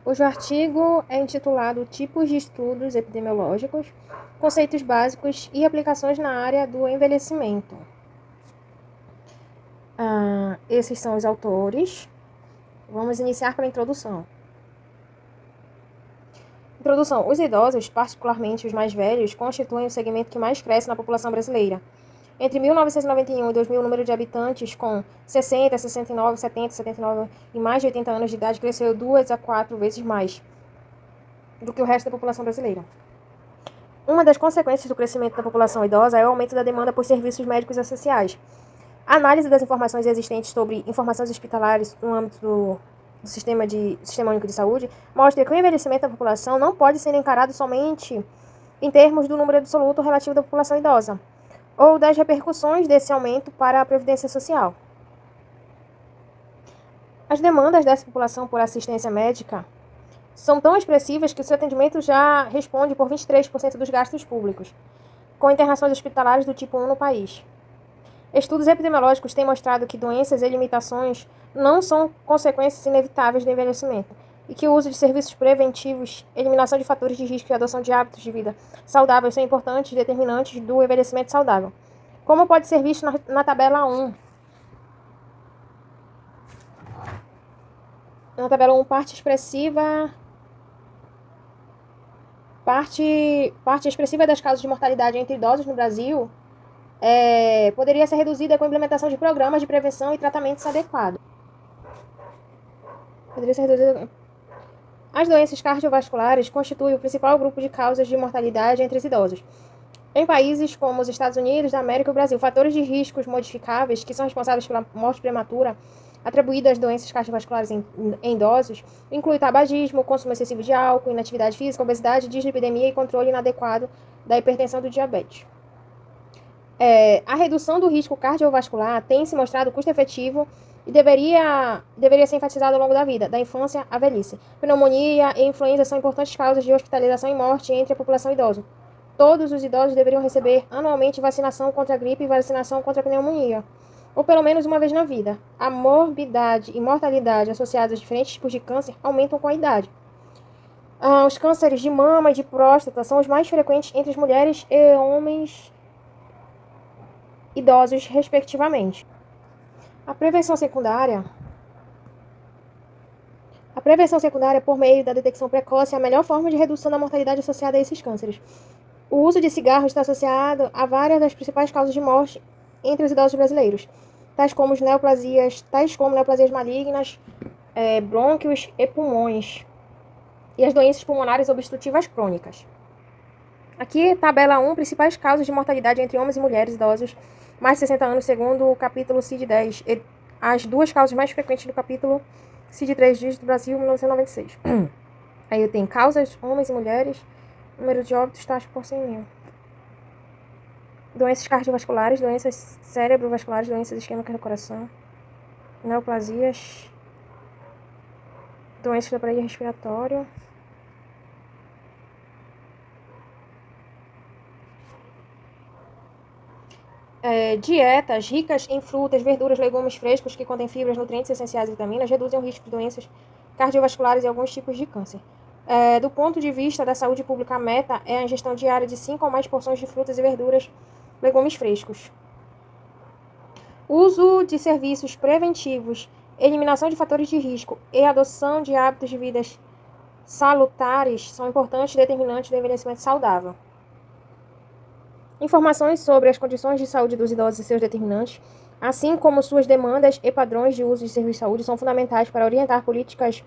cujo artigo é intitulado Tipos de Estudos Epidemiológicos, Conceitos Básicos e Aplicações na Área do Envelhecimento. Esses são os autores. Vamos iniciar pela introdução. Introdução. Os idosos, particularmente os mais velhos, constituem o segmento que mais cresce na população brasileira. Entre 1991 e 2000, o número de habitantes com 60, 69, 70, 79 e mais de 80 anos de idade cresceu 2 a 4 vezes mais do que o resto da população brasileira. Uma das consequências do crescimento da população idosa é o aumento da demanda por serviços médicos e sociais. A análise das informações existentes sobre informações hospitalares no âmbito do Sistema Único de Saúde mostra que o envelhecimento da população não pode ser encarado somente em termos do número absoluto relativo da população idosa, ou das repercussões desse aumento para a previdência social. As demandas dessa população por assistência médica são tão expressivas que o seu atendimento já responde por 23% dos gastos públicos, com internações hospitalares do tipo 1 no país. Estudos epidemiológicos têm mostrado que doenças e limitações não são consequências inevitáveis do envelhecimento e que o uso de serviços preventivos, eliminação de fatores de risco e adoção de hábitos de vida saudáveis são importantes determinantes do envelhecimento saudável. Como pode ser visto na tabela 1. Na tabela 1, parte expressiva das causas de mortalidade entre idosos no Brasil poderia ser reduzida com a implementação de programas de prevenção e tratamentos adequados. As doenças cardiovasculares constituem o principal grupo de causas de mortalidade entre os idosos. Em países como os Estados Unidos da América e o Brasil, fatores de riscos modificáveis que são responsáveis pela morte prematura atribuída às doenças cardiovasculares em idosos incluem tabagismo, consumo excessivo de álcool, inatividade física, obesidade, dislipidemia e controle inadequado da hipertensão do diabetes. A redução do risco cardiovascular tem se mostrado custo-efetivo e deveria ser enfatizado ao longo da vida, da infância à velhice. Pneumonia e influenza são importantes causas de hospitalização e morte entre a população idosa. Todos os idosos deveriam receber anualmente vacinação contra a gripe e vacinação contra a pneumonia, ou pelo menos uma vez na vida. A morbidade e mortalidade associadas a diferentes tipos de câncer aumentam com a idade. Os cânceres de mama e de próstata são os mais frequentes entre as mulheres e homens idosos, respectivamente. A prevenção secundária por meio da detecção precoce é a melhor forma de redução da mortalidade associada a esses cânceres. O uso de cigarro está associado a várias das principais causas de morte entre os idosos brasileiros, tais como neoplasias malignas, brônquios e pulmões, e as doenças pulmonares obstrutivas crônicas. Aqui, tabela 1, principais causas de mortalidade entre homens e mulheres idosos mais de 60 anos, segundo o capítulo CID-10. E as duas causas mais frequentes do capítulo CID-3 dias do Brasil, 1996. Aí eu tenho causas, homens e mulheres, número de óbitos, taxa por 100 mil. Doenças cardiovasculares, doenças cerebrovasculares, doenças isquêmicas do coração, neoplasias, doenças do aparelho respiratório, dietas ricas em frutas, verduras, legumes frescos que contêm fibras, nutrientes essenciais e vitaminas reduzem o risco de doenças cardiovasculares e alguns tipos de câncer. Do ponto de vista da saúde pública, a meta é a ingestão diária de 5 ou mais porções de frutas e verduras, legumes frescos. Uso de serviços preventivos, eliminação de fatores de risco e adoção de hábitos de vida salutares são importantes determinantes do envelhecimento saudável. Informações sobre as condições de saúde dos idosos e seus determinantes, assim como suas demandas e padrões de uso de serviços de saúde, são fundamentais para orientar políticas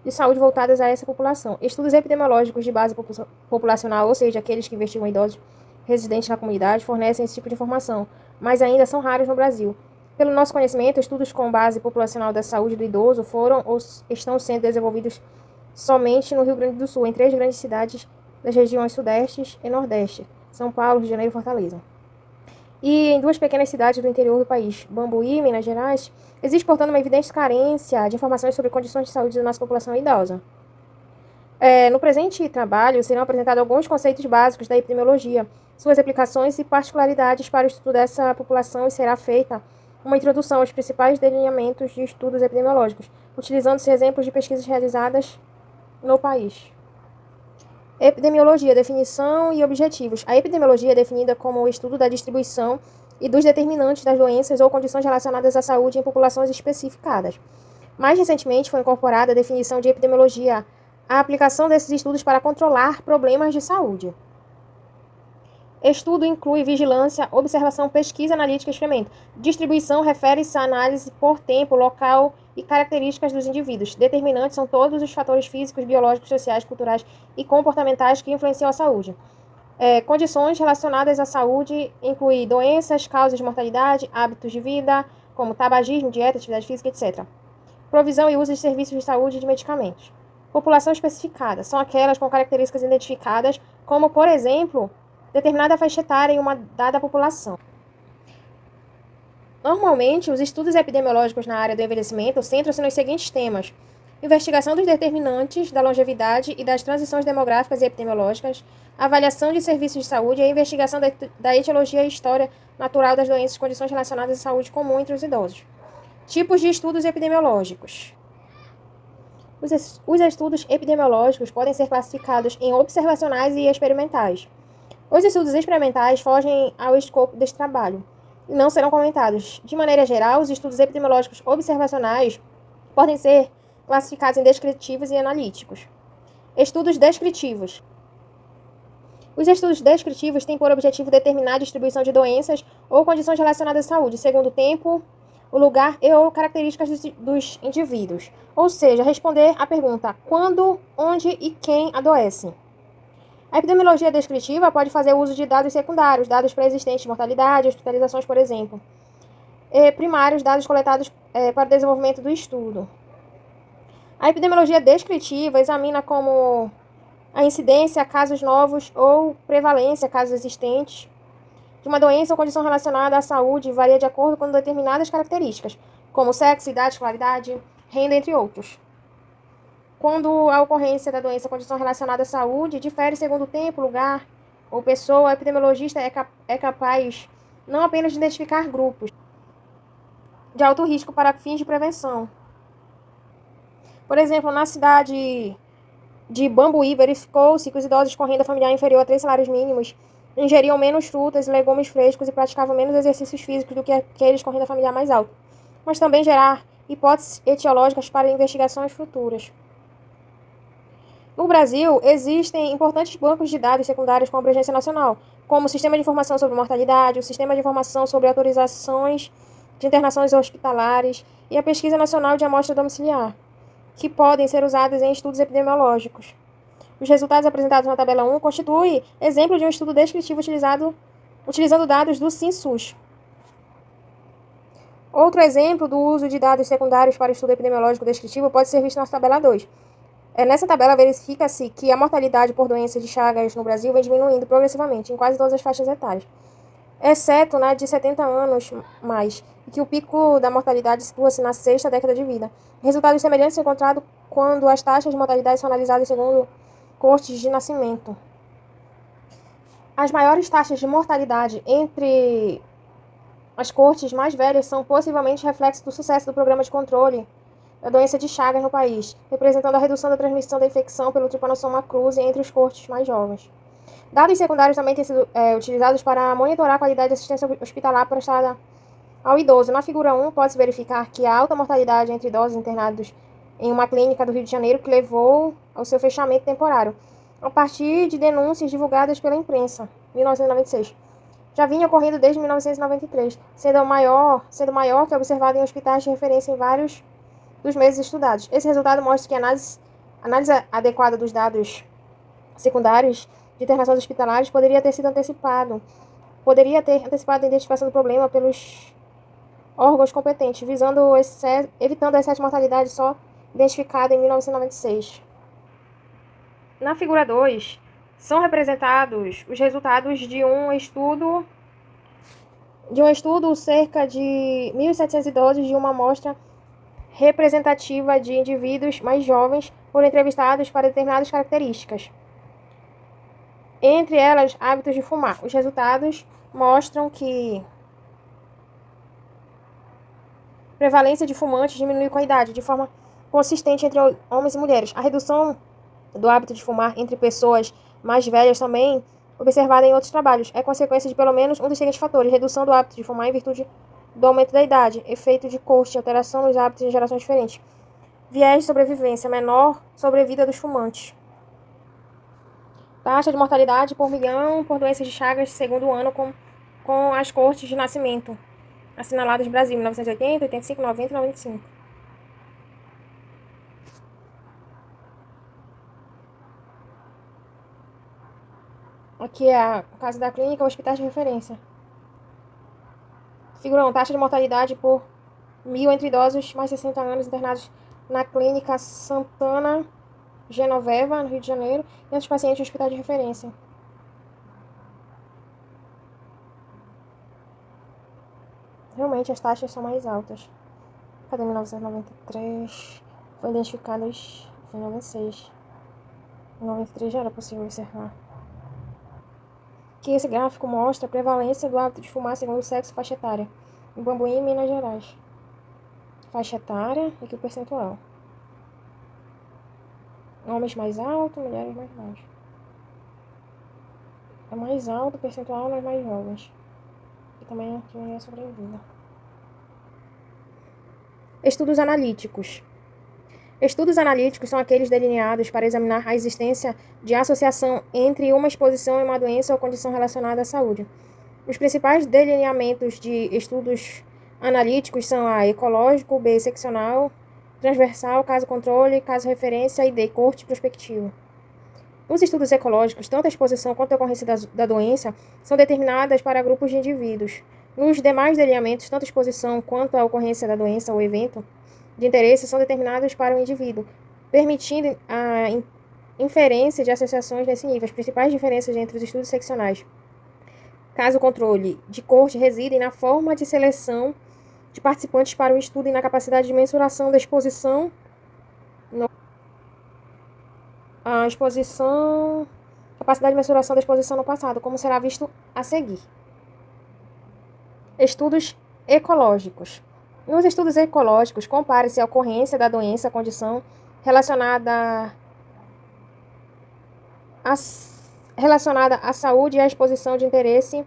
de saúde voltadas a essa população. Estudos epidemiológicos de base populacional, ou seja, aqueles que investigam idosos residentes na comunidade, fornecem esse tipo de informação, mas ainda são raros no Brasil. Pelo nosso conhecimento, estudos com base populacional da saúde do idoso foram ou estão sendo desenvolvidos somente no Rio Grande do Sul, em 3 grandes cidades das regiões Sudeste e Nordeste, São Paulo, Rio de Janeiro e Fortaleza. E em 2 pequenas cidades do interior do país, Bambuí, Minas Gerais, existe, portanto, uma evidente carência de informações sobre condições de saúde da nossa população idosa. No presente trabalho, serão apresentados alguns conceitos básicos da epidemiologia, suas aplicações e particularidades para o estudo dessa população, e será feita uma introdução aos principais delineamentos de estudos epidemiológicos, utilizando-se exemplos de pesquisas realizadas no país. Epidemiologia, definição e objetivos. A epidemiologia é definida como o estudo da distribuição e dos determinantes das doenças ou condições relacionadas à saúde em populações especificadas. Mais recentemente foi incorporada a definição de epidemiologia, a aplicação desses estudos para controlar problemas de saúde. Estudo inclui vigilância, observação, pesquisa, analítica e experimento. Distribuição refere-se à análise por tempo, local e características dos indivíduos. Determinantes são todos os fatores físicos, biológicos, sociais, culturais e comportamentais que influenciam a saúde. Condições relacionadas à saúde incluem doenças, causas de mortalidade, hábitos de vida, como tabagismo, dieta, atividade física, etc. Provisão e uso de serviços de saúde e de medicamentos. População especificada são aquelas com características identificadas, como, por exemplo, determinada faixa etária em uma dada população. Normalmente, os estudos epidemiológicos na área do envelhecimento centram-se nos seguintes temas: investigação dos determinantes da longevidade e das transições demográficas e epidemiológicas, avaliação de serviços de saúde e a investigação da etiologia e história natural das doenças e condições relacionadas à saúde comum entre os idosos. Tipos de estudos epidemiológicos. Os estudos epidemiológicos podem ser classificados em observacionais e experimentais. Os estudos experimentais fogem ao escopo deste trabalho e não serão comentados. De maneira geral, os estudos epidemiológicos observacionais podem ser classificados em descritivos e analíticos. Estudos descritivos. Os estudos descritivos têm por objetivo determinar a distribuição de doenças ou condições relacionadas à saúde, segundo o tempo, o lugar e ou características dos indivíduos. Ou seja, responder à pergunta quando, onde e quem adoece. A epidemiologia descritiva pode fazer uso de dados secundários, dados pré-existentes de mortalidade, hospitalizações, por exemplo. E primários, dados coletados para o desenvolvimento do estudo. A epidemiologia descritiva examina como a incidência, casos novos ou prevalência, casos existentes, de uma doença ou condição relacionada à saúde varia de acordo com determinadas características, como sexo, idade, escolaridade, renda, entre outros. Quando a ocorrência da doença ou condição relacionada à saúde difere segundo o tempo, lugar ou pessoa, o epidemiologista é capaz não apenas de identificar grupos de alto risco para fins de prevenção. Por exemplo, na cidade de Bambuí, verificou-se que os idosos com renda familiar inferior a 3 salários mínimos ingeriam menos frutas e legumes frescos e praticavam menos exercícios físicos do que aqueles com renda familiar mais alta, mas também gerar hipóteses etiológicas para investigações futuras. No Brasil, existem importantes bancos de dados secundários com abrangência nacional, como o Sistema de Informação sobre Mortalidade, o Sistema de Informação sobre Autorizações de Internações Hospitalares e a Pesquisa Nacional de Amostra Domiciliar, que podem ser usados em estudos epidemiológicos. Os resultados apresentados na tabela 1 constituem exemplo de um estudo descritivo utilizando dados do Census. Outro exemplo do uso de dados secundários para o estudo epidemiológico descritivo pode ser visto na tabela 2. Nessa tabela verifica-se que a mortalidade por doença de Chagas no Brasil vem diminuindo progressivamente em quase todas as faixas etárias, exceto na de 70 anos mais, e que o pico da mortalidade situa-se na 6ª década de vida. Resultados semelhantes são encontrados quando as taxas de mortalidade são analisadas segundo cortes de nascimento. As maiores taxas de mortalidade entre as cortes mais velhas são possivelmente reflexo do sucesso do programa de controle da doença de Chagas no país, representando a redução da transmissão da infecção pelo Trypanosoma cruzi entre os cortes mais jovens. Dados secundários também têm sido utilizados para monitorar a qualidade de assistência hospitalar prestada ao idoso. Na figura 1, pode-se verificar que há alta mortalidade entre idosos internados em uma clínica do Rio de Janeiro que levou ao seu fechamento temporário, a partir de denúncias divulgadas pela imprensa, 1996. Já vinha ocorrendo desde 1993, sendo maior que observado em hospitais de referência em vários dos meses estudados. Esse resultado mostra que a análise adequada dos dados secundários de internações hospitalares poderia ter antecipado a identificação do problema pelos órgãos competentes, evitando o excesso de mortalidade só identificado em 1996. Na figura 2, são representados os resultados de um estudo cerca de 1.700 idosos de uma amostra representativa de indivíduos mais jovens foram entrevistados para determinadas características. Entre elas, hábitos de fumar. Os resultados mostram que a prevalência de fumantes diminui com a idade, de forma consistente entre homens e mulheres. A redução do hábito de fumar entre pessoas mais velhas também observada em outros trabalhos. É consequência de pelo menos um dos seguintes fatores: redução do hábito de fumar em virtude do aumento da idade, efeito de Coast, alteração nos hábitos em gerações diferentes, viés de sobrevivência, menor sobrevida dos fumantes. Taxa de mortalidade por milhão por doenças de Chagas, segundo ano com as cortes de nascimento assinaladas no Brasil, 1980, 85, 90 e 95. Aqui é o caso da clínica, hospitais de referência. Figura 1, taxa de mortalidade por 1.000 entre idosos mais de 60 anos internados na clínica Santana Genoveva, no Rio de Janeiro, e outros pacientes de hospital de referência. Realmente as taxas são mais altas. Cadê 1993? Foi identificadas em 96. Em 93 já era possível observar. Que esse gráfico mostra a prevalência do hábito de fumar segundo o sexo e faixa etária. Em Bambuí, Minas Gerais. Faixa etária e aqui o percentual. Homens mais alto, mulheres mais baixas. É mais alto o percentual nas mais jovens. E também diminui a sobrevida. Estudos analíticos. Estudos analíticos são aqueles delineados para examinar a existência de associação entre uma exposição e uma doença ou condição relacionada à saúde. Os principais delineamentos de estudos analíticos são A, ecológico, B, seccional, transversal, caso controle, caso referência e D, corte prospectivo. Nos estudos ecológicos, tanto a exposição quanto a ocorrência da doença são determinadas para grupos de indivíduos. Nos demais delineamentos, tanto a exposição quanto a ocorrência da doença ou evento de interesse são determinados para o indivíduo, permitindo a inferência de associações nesse nível. As principais diferenças entre os estudos seccionais, caso controle, de corte residem na forma de seleção de participantes para o estudo e na capacidade de mensuração da exposição capacidade de mensuração da exposição no passado, como será visto a seguir. Estudos ecológicos. Nos estudos ecológicos, compara-se a ocorrência da doença, a condição relacionada à saúde e à exposição de interesse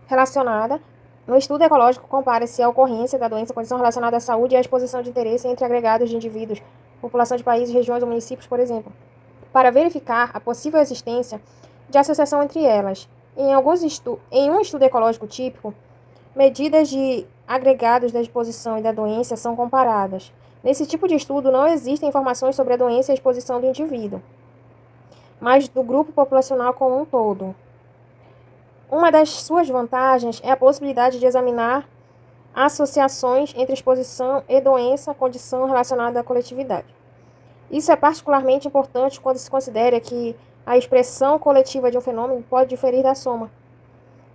relacionada. No estudo ecológico, compara-se a ocorrência da doença, a condição relacionada à saúde e à exposição de interesse entre agregados de indivíduos, população de países, regiões ou municípios, por exemplo, para verificar a possível existência de associação entre elas. Em um estudo ecológico típico, medidas de agregados da exposição e da doença são comparadas. Nesse tipo de estudo, não existem informações sobre a doença e a exposição do indivíduo, mas do grupo populacional como um todo. Uma das suas vantagens é a possibilidade de examinar associações entre exposição e doença, condição relacionada à coletividade. Isso é particularmente importante quando se considera que a expressão coletiva de um fenômeno pode diferir da soma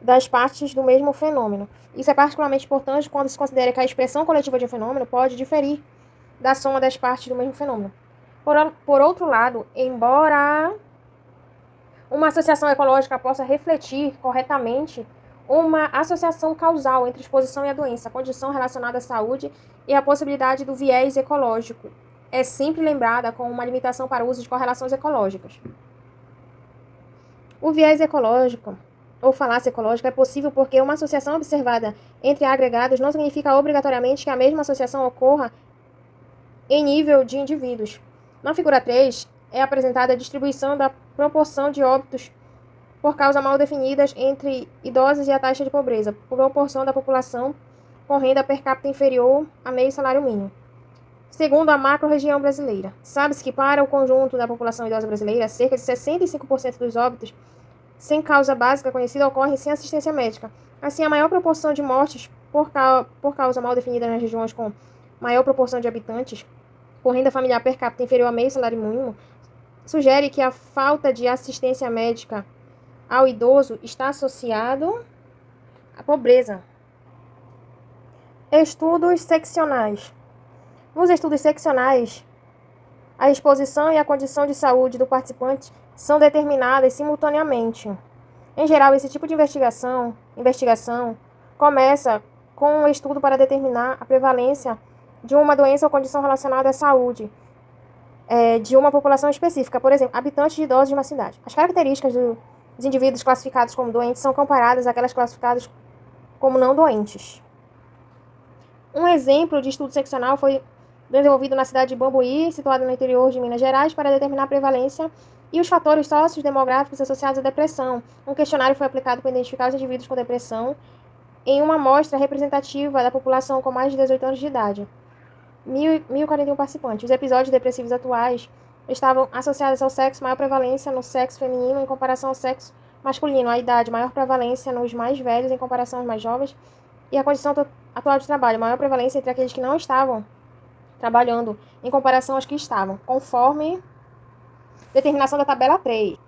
das partes do mesmo fenômeno. Isso é particularmente importante quando se considera que a expressão coletiva de um fenômeno pode diferir da soma das partes do mesmo fenômeno. Por outro lado, embora uma associação ecológica possa refletir corretamente uma associação causal entre exposição e a doença, a condição relacionada à saúde e a possibilidade do viés ecológico, é sempre lembrada com uma limitação para o uso de correlações ecológicas. O viés ecológico ou falácia ecológica é possível porque uma associação observada entre agregados não significa obrigatoriamente que a mesma associação ocorra em nível de indivíduos. Na figura 3, é apresentada a distribuição da proporção de óbitos por causa mal definidas entre idosos e a taxa de pobreza, por proporção da população com renda per capita inferior a meio salário mínimo. Segundo a macro-região brasileira, sabe-se que para o conjunto da população idosa brasileira, cerca de 65% dos óbitos sem causa básica conhecida ocorrem sem assistência médica. Assim, a maior proporção de mortes por causa mal definida nas regiões com maior proporção de habitantes com renda familiar per capita inferior a meio salário mínimo sugere que a falta de assistência médica ao idoso está associado à pobreza. Estudos seccionais. Nos estudos seccionais, a exposição e a condição de saúde do participante são determinadas simultaneamente. Em geral, esse tipo de investigação começa com um estudo para determinar a prevalência de uma doença ou condição relacionada à saúde. de uma população específica, por exemplo, habitantes de idosos de uma cidade. As características dos indivíduos classificados como doentes são comparadas àquelas classificadas como não doentes. Um exemplo de estudo seccional foi desenvolvido na cidade de Bambuí, situada no interior de Minas Gerais, para determinar a prevalência e os fatores sociodemográficos associados à depressão. Um questionário foi aplicado para identificar os indivíduos com depressão em uma amostra representativa da população com mais de 18 anos de idade. 1.041 participantes. Os episódios depressivos atuais estavam associados ao sexo, maior prevalência no sexo feminino em comparação ao sexo masculino, a idade, maior prevalência nos mais velhos em comparação aos mais jovens, e a condição atual de trabalho, maior prevalência entre aqueles que não estavam trabalhando em comparação aos que estavam, conforme determinação da tabela 3.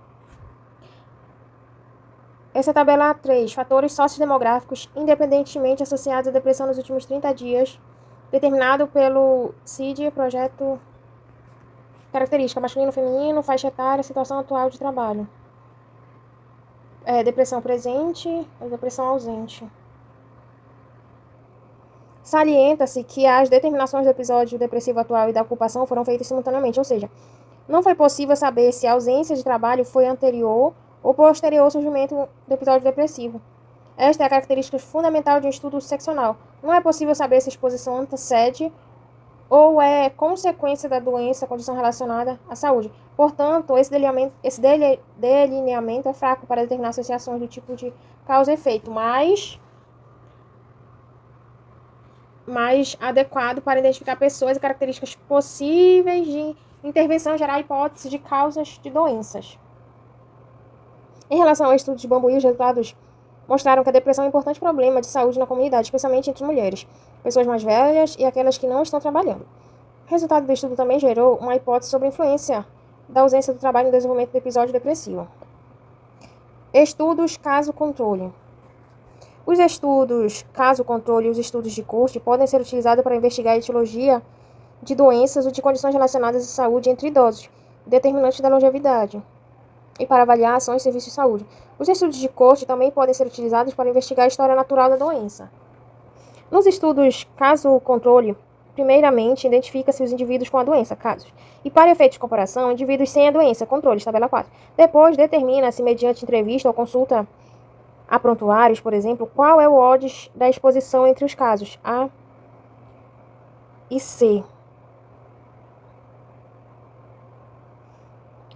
Essa é a tabela 3, fatores sociodemográficos independentemente associados à depressão nos últimos 30 dias, determinado pelo CID, projeto característica masculino, feminino, faixa etária, situação atual de trabalho. Depressão presente e depressão ausente. Salienta-se que as determinações do episódio depressivo atual e da ocupação foram feitas simultaneamente, ou seja, não foi possível saber se a ausência de trabalho foi anterior ou posterior ao surgimento do episódio depressivo. Esta é a característica fundamental de um estudo seccional. Não é possível saber se a exposição antecede ou é consequência da doença, condição relacionada à saúde. Portanto, esse delineamento é fraco para determinar associações do tipo de causa e efeito, mais adequado para identificar pessoas e características possíveis de intervenção e gerar hipóteses de causas de doenças. Em relação ao estudo de Bambuí, os resultados mostraram que a depressão é um importante problema de saúde na comunidade, especialmente entre mulheres, pessoas mais velhas e aquelas que não estão trabalhando. O resultado do estudo também gerou uma hipótese sobre a influência da ausência do trabalho no desenvolvimento do episódio depressivo. Estudos caso-controle. Os estudos caso-controle e os estudos de corte podem ser utilizados para investigar a etiologia de doenças ou de condições relacionadas à saúde entre idosos, determinantes da longevidade, e para avaliar ações e serviços de saúde. Os estudos de corte também podem ser utilizados para investigar a história natural da doença. Nos estudos caso-controle, primeiramente identifica-se os indivíduos com a doença, casos, e para efeitos de comparação, indivíduos sem a doença, controles, tabela 4. Depois determina-se, mediante entrevista ou consulta a prontuários, por exemplo, qual é o odds da exposição entre os casos A e C,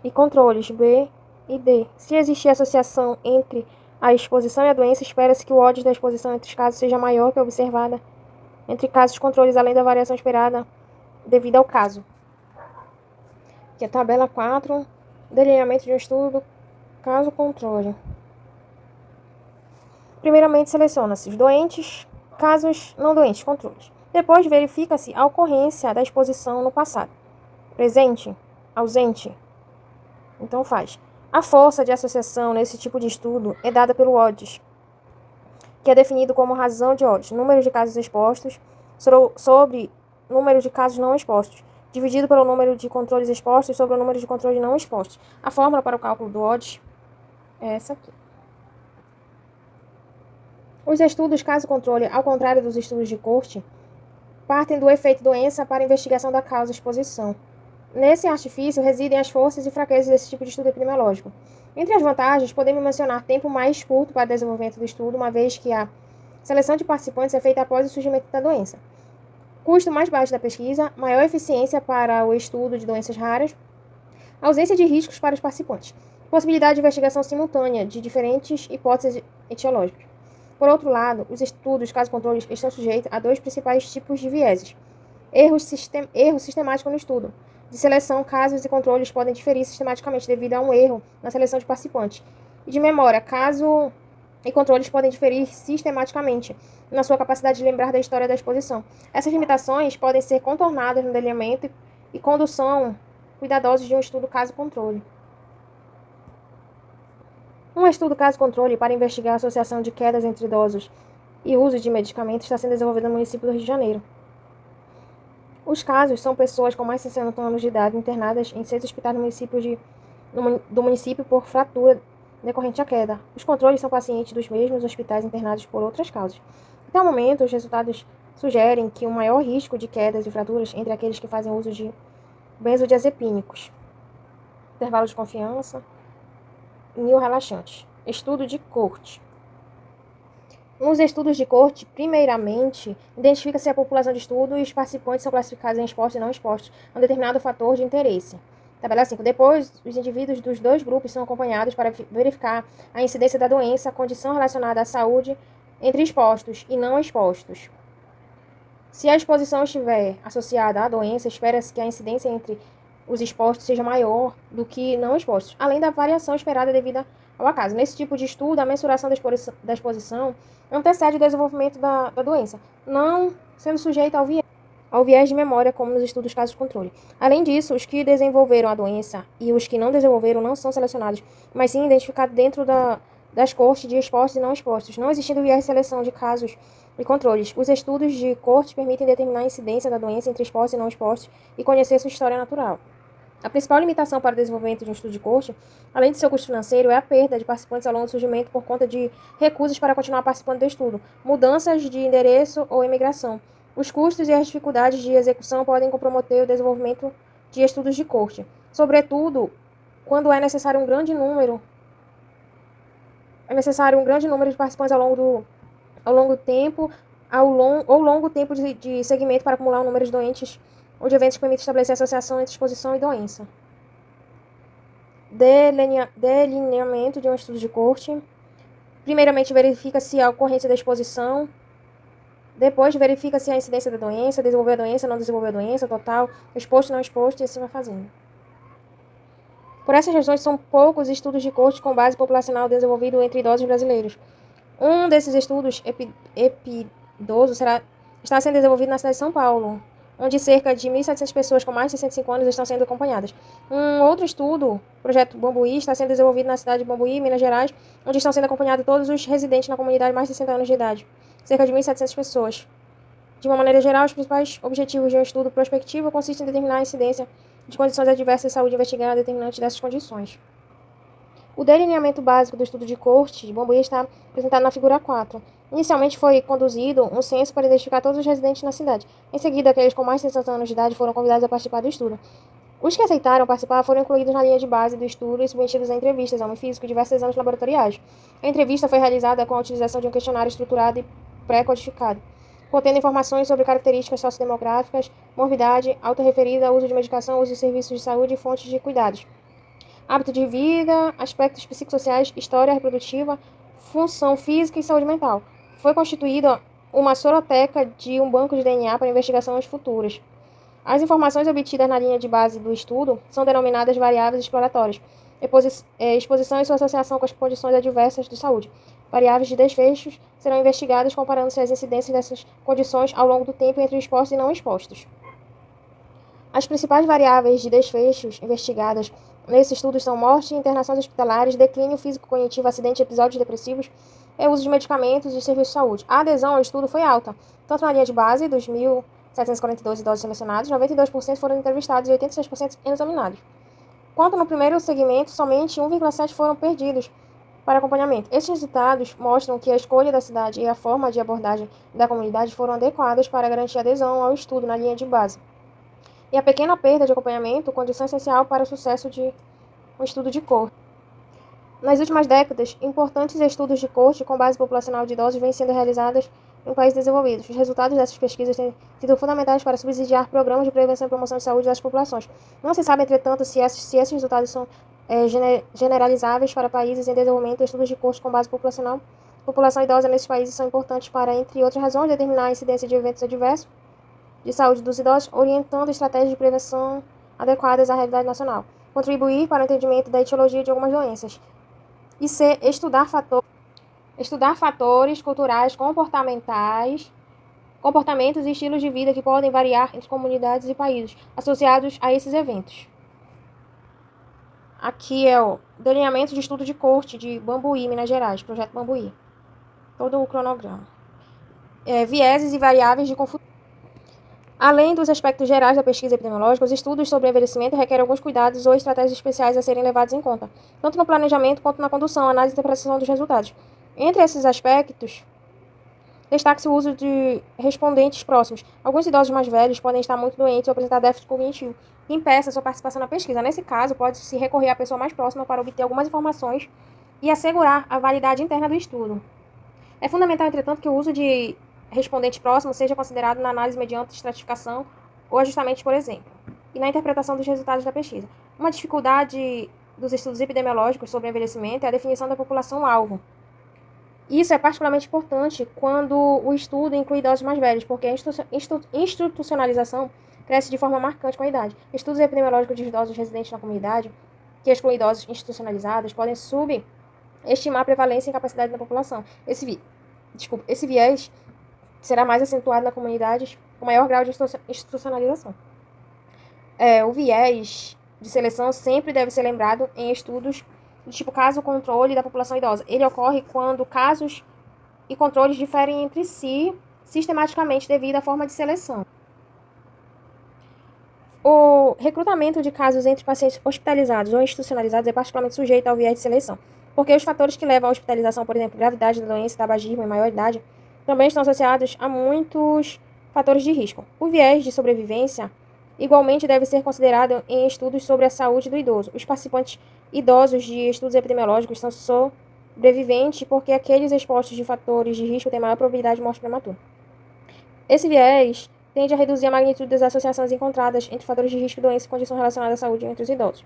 e controles B e D. Se existir associação entre a exposição e a doença, espera-se que o odds da exposição entre os casos seja maior que a observada entre casos controles, além da variação esperada devido ao caso. Aqui é a tabela 4, delineamento de um estudo caso-controle. Primeiramente, seleciona-se os doentes, casos não doentes, controles. Depois, verifica-se a ocorrência da exposição no passado. Presente, ausente. Então, faz. A força de associação nesse tipo de estudo é dada pelo odds, que é definido como razão de odds, número de casos expostos sobre número de casos não expostos, dividido pelo número de controles expostos sobre o número de controles não expostos. A fórmula para o cálculo do odds é essa aqui. Os estudos caso-controle, ao contrário dos estudos de corte, partem do efeito doença para a investigação da causa exposição. Nesse artifício residem as forças e fraquezas desse tipo de estudo epidemiológico. Entre as vantagens, podemos mencionar tempo mais curto para o desenvolvimento do estudo, uma vez que a seleção de participantes é feita após o surgimento da doença. Custo mais baixo da pesquisa, maior eficiência para o estudo de doenças raras, ausência de riscos para os participantes, possibilidade de investigação simultânea de diferentes hipóteses etiológicas. Por outro lado, os estudos caso-controle estão sujeitos a dois principais tipos de vieses. Erro sistemático no estudo. De seleção, casos e controles podem diferir sistematicamente devido a um erro na seleção de participantes. E de memória, caso e controles podem diferir sistematicamente na sua capacidade de lembrar da história da exposição. Essas limitações podem ser contornadas no delineamento e condução cuidadosos de um estudo caso-controle. Um estudo caso-controle para investigar a associação de quedas entre idosos e uso de medicamentos está sendo desenvolvido no município do Rio de Janeiro. Os casos são pessoas com mais de 60 anos de idade internadas em 6 hospitais do município por fratura decorrente à queda. Os controles são pacientes dos mesmos hospitais internados por outras causas. Até o momento, os resultados sugerem que o maior risco de quedas e fraturas entre aqueles que fazem uso de benzodiazepínicos, intervalo de confiança, relaxantes. Estudo de corte. Nos estudos de corte, primeiramente, identifica-se a população de estudo e os participantes são classificados em expostos e não expostos a um determinado fator de interesse. Tabela 5. Depois, os indivíduos dos dois grupos são acompanhados para verificar a incidência da doença, a condição relacionada à saúde entre expostos e não expostos. Se a exposição estiver associada à doença, espera-se que a incidência entre os expostos seja maior do que não expostos, além da variação esperada devido ao acaso. Nesse tipo de estudo, a mensuração da exposição antecede o desenvolvimento da doença, não sendo sujeita ao viés de memória, como nos estudos casos-controle. Além disso, os que desenvolveram a doença e os que não desenvolveram não são selecionados, mas sim identificados dentro das cortes de expostos e não expostos, não existindo viés de seleção de casos e controles. Os estudos de corte permitem determinar a incidência da doença entre expostos e não expostos e conhecer sua história natural. A principal limitação para o desenvolvimento de um estudo de corte, além de seu custo financeiro, é a perda de participantes ao longo do surgimento por conta de recusas para continuar participando do estudo, mudanças de endereço ou imigração. Os custos e as dificuldades de execução podem comprometer o desenvolvimento de estudos de corte, sobretudo quando é necessário um grande número de participantes ao longo tempo de segmento para acumular um número de doentes ou de eventos que permite estabelecer associação entre exposição e doença. Delineamento de um estudo de corte. Primeiramente, verifica-se a ocorrência da exposição. Depois, verifica-se a incidência da doença, desenvolver a doença, não desenvolver a doença, total, exposto, não exposto, e assim vai fazendo. Por essas razões, são poucos estudos de corte com base populacional desenvolvido entre idosos brasileiros. Um desses estudos, Epidoso, está sendo desenvolvido na cidade de São Paulo, onde cerca de 1.700 pessoas com mais de 65 anos estão sendo acompanhadas. Um outro estudo, projeto Bambuí, está sendo desenvolvido na cidade de Bambuí, Minas Gerais, onde estão sendo acompanhados todos os residentes na comunidade mais de 60 anos de idade, cerca de 1.700 pessoas. De uma maneira geral, os principais objetivos de um estudo prospectivo consistem em determinar a incidência de condições adversas de saúde investigada determinantes dessas condições. O delineamento básico do estudo de corte de Bambuí está apresentado na figura 4. Inicialmente foi conduzido um censo para identificar todos os residentes na cidade. Em seguida, aqueles com mais de 60 anos de idade foram convidados a participar do estudo. Os que aceitaram participar foram incluídos na linha de base do estudo e submetidos a entrevistas, exame físico e diversos exames laboratoriais. A entrevista foi realizada com a utilização de um questionário estruturado e pré-codificado, contendo informações sobre características sociodemográficas, morbidade, autorreferida, uso de medicação, uso de serviços de saúde e fontes de cuidados, hábito de vida, aspectos psicossociais, história reprodutiva, função física e saúde mental. Foi constituída uma soroteca de um banco de DNA para investigações futuras. As informações obtidas na linha de base do estudo são denominadas variáveis exploratórias, exposição e sua associação com as condições adversas de saúde. Variáveis de desfechos serão investigadas comparando-se as incidências dessas condições ao longo do tempo entre expostos e não expostos. As principais variáveis de desfechos investigadas nesse estudo são morte, internações hospitalares, declínio físico-cognitivo, acidentes e episódios depressivos e uso de medicamentos e serviços de saúde. A adesão ao estudo foi alta, tanto na linha de base dos 1.742 idosos selecionados, 92% foram entrevistados e 86% examinados. Quanto no primeiro segmento, somente 1,7% foram perdidos para acompanhamento. Estes resultados mostram que a escolha da cidade e a forma de abordagem da comunidade foram adequadas para garantir adesão ao estudo na linha de base. E a pequena perda de acompanhamento, condição essencial para o sucesso de um estudo de corte. Nas últimas décadas, importantes estudos de corte com base populacional de idosos vêm sendo realizados em países desenvolvidos. Os resultados dessas pesquisas têm sido fundamentais para subsidiar programas de prevenção e promoção de saúde das populações. Não se sabe, entretanto, se esses resultados são generalizáveis para países em desenvolvimento. Estudos de corte com base população idosa nesses países são importantes para, entre outras razões, determinar a incidência de eventos adversos de saúde dos idosos, orientando estratégias de prevenção adequadas à realidade nacional, contribuir para o entendimento da etiologia de algumas doenças, e estudar fatores culturais, comportamentos e estilos de vida que podem variar entre comunidades e países associados a esses eventos. Aqui é o delineamento de estudo de corte de Bambuí, Minas Gerais, projeto Bambuí. Todo o cronograma. Vieses e variáveis de confusão. Além dos aspectos gerais da pesquisa epidemiológica, os estudos sobre envelhecimento requerem alguns cuidados ou estratégias especiais a serem levados em conta, tanto no planejamento quanto na condução, análise e interpretação dos resultados. Entre esses aspectos, Destaque-se o uso de respondentes próximos. Alguns idosos mais velhos podem estar muito doentes ou apresentar déficit cognitivo, que impeça a sua participação na pesquisa. Nesse caso, pode-se recorrer à pessoa mais próxima para obter algumas informações e assegurar a validade interna do estudo. É fundamental, entretanto, que o uso de respondente próximo seja considerado na análise mediante estratificação ou ajustamento, por exemplo, e na interpretação dos resultados da pesquisa. Uma dificuldade dos estudos epidemiológicos sobre o envelhecimento é a definição da população-alvo. Isso é particularmente importante quando o estudo inclui idosos mais velhos, porque a institucionalização cresce de forma marcante com a idade. Estudos epidemiológicos de idosos residentes na comunidade, que excluem idosos institucionalizados, podem subestimar a prevalência e capacidade da população. Esse viés será mais acentuado na comunidade com maior grau de institucionalização. O viés de seleção sempre deve ser lembrado em estudos do tipo caso-controle da população idosa. Ele ocorre quando casos e controles diferem entre si sistematicamente devido à forma de seleção. O recrutamento de casos entre pacientes hospitalizados ou institucionalizados é particularmente sujeito ao viés de seleção, porque os fatores que levam à hospitalização, por exemplo, gravidade da doença, tabagismo e maior idade, também estão associados a muitos fatores de risco. O viés de sobrevivência igualmente deve ser considerado em estudos sobre a saúde do idoso. Os participantes idosos de estudos epidemiológicos são sobreviventes porque aqueles expostos de fatores de risco têm maior probabilidade de morte prematura. Esse viés tende a reduzir a magnitude das associações encontradas entre fatores de risco, doença e condição relacionada à saúde entre os idosos.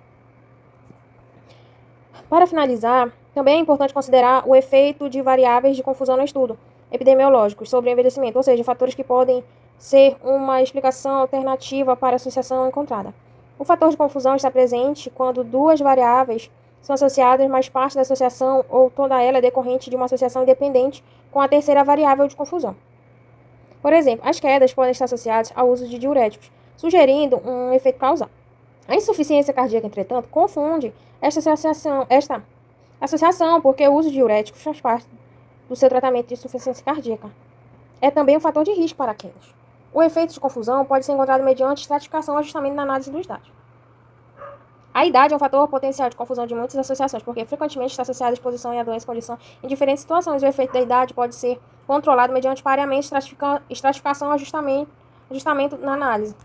Para finalizar, também é importante considerar o efeito de variáveis de confusão no estudo epidemiológico sobre o envelhecimento, ou seja, fatores que podem ser uma explicação alternativa para a associação encontrada. O fator de confusão está presente quando duas variáveis são associadas, mas parte da associação ou toda ela é decorrente de uma associação independente com a terceira variável de confusão. Por exemplo, as quedas podem estar associadas ao uso de diuréticos, sugerindo um efeito causal. A insuficiência cardíaca, entretanto, confunde esta associação porque o uso de diuréticos faz parte do seu tratamento de insuficiência cardíaca. É também um fator de risco para quedas. O efeito de confusão pode ser encontrado mediante estratificação ou ajustamento na análise dos dados. A idade é um fator potencial de confusão de muitas associações, porque frequentemente está associada à exposição e à doença condição em diferentes situações. O efeito da idade pode ser controlado mediante pareamento, estratificação e ajustamento na análise.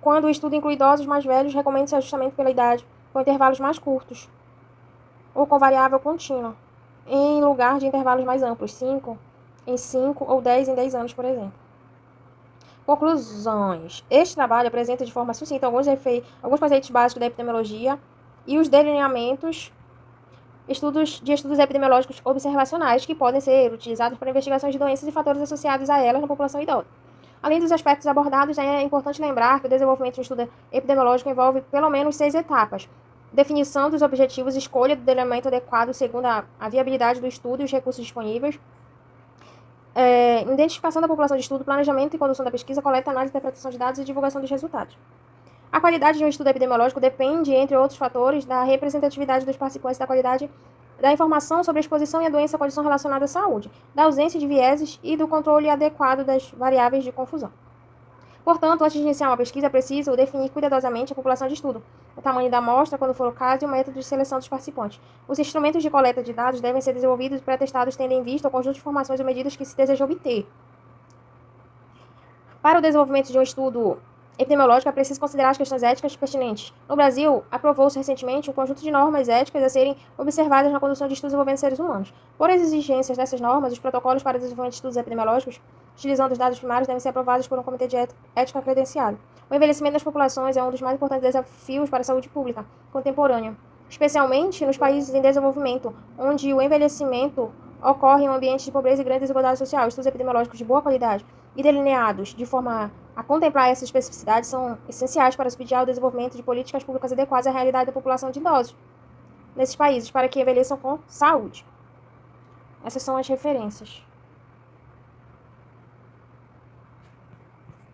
Quando o estudo inclui idosos mais velhos, recomenda-se ajustamento pela idade, com intervalos mais curtos, ou com variável contínua, em lugar de intervalos mais amplos, 5 em 5 ou 10 em 10 anos, por exemplo. Conclusões. Este trabalho apresenta de forma sucinta alguns conceitos básicos da epidemiologia e os delineamentos de estudos epidemiológicos observacionais que podem ser utilizados para investigações de doenças e fatores associados a elas na população idosa. Além dos aspectos abordados, é importante lembrar que o desenvolvimento de um estudo epidemiológico envolve pelo menos 6 etapas: definição dos objetivos, escolha do delineamento adequado segundo a viabilidade do estudo e os recursos disponíveis, identificação da população de estudo, planejamento e condução da pesquisa, coleta, análise, interpretação de dados e divulgação dos resultados. A qualidade de um estudo epidemiológico depende, entre outros fatores, da representatividade dos participantes, da qualidade da informação sobre a exposição e a doença, condição relacionada à saúde, da ausência de vieses e do controle adequado das variáveis de confusão. Portanto, antes de iniciar uma pesquisa, é preciso definir cuidadosamente a população de estudo, o tamanho da amostra, quando for o caso, e o método de seleção dos participantes. Os instrumentos de coleta de dados devem ser desenvolvidos e pré-testados tendo em vista o conjunto de informações ou medidas que se deseja obter. Para o desenvolvimento de um estudo epidemiológico, é preciso considerar as questões éticas pertinentes. No Brasil, aprovou-se recentemente um conjunto de normas éticas a serem observadas na condução de estudos envolvendo seres humanos. Por exigências dessas normas, os protocolos para o desenvolvimento de estudos epidemiológicos, utilizando os dados primários, devem ser aprovados por um comitê de ética credenciado. O envelhecimento das populações é um dos mais importantes desafios para a saúde pública contemporânea, especialmente nos países em desenvolvimento, onde o envelhecimento ocorre em um ambiente de pobreza e grande desigualdade social. Estudos epidemiológicos de boa qualidade e delineados de forma a contemplar essas especificidades são essenciais para subsidiar o desenvolvimento de políticas públicas adequadas à realidade da população de idosos nesses países, para que envelheçam com saúde. Essas são as referências.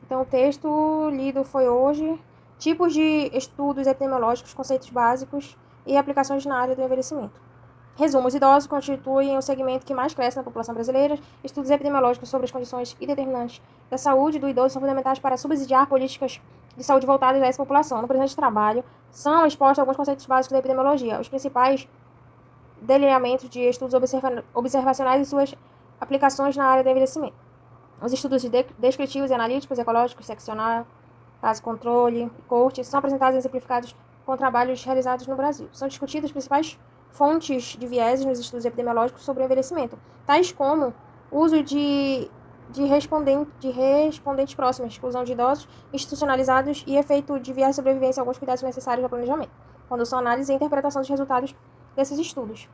Então, o texto lido foi hoje: tipos de estudos epidemiológicos, conceitos básicos e aplicações na área do envelhecimento. Resumo: os idosos constituem o segmento que mais cresce na população brasileira. Estudos epidemiológicos sobre as condições e determinantes da saúde do idoso são fundamentais para subsidiar políticas de saúde voltadas a essa população. No presente trabalho, são expostos alguns conceitos básicos da epidemiologia, os principais delineamentos de estudos observacionais e suas Aplicações na área do envelhecimento. Os estudos descritivos e analíticos, ecológicos, seccional, caso controle, corte, são apresentados e exemplificados com trabalhos realizados no Brasil. São discutidas as principais fontes de vieses nos estudos epidemiológicos sobre o envelhecimento, tais como o uso de respondentes próximos, exclusão de idosos institucionalizados e efeito de viés de sobrevivência, alguns cuidados necessários ao planejamento, condução, análise e interpretação dos resultados desses estudos.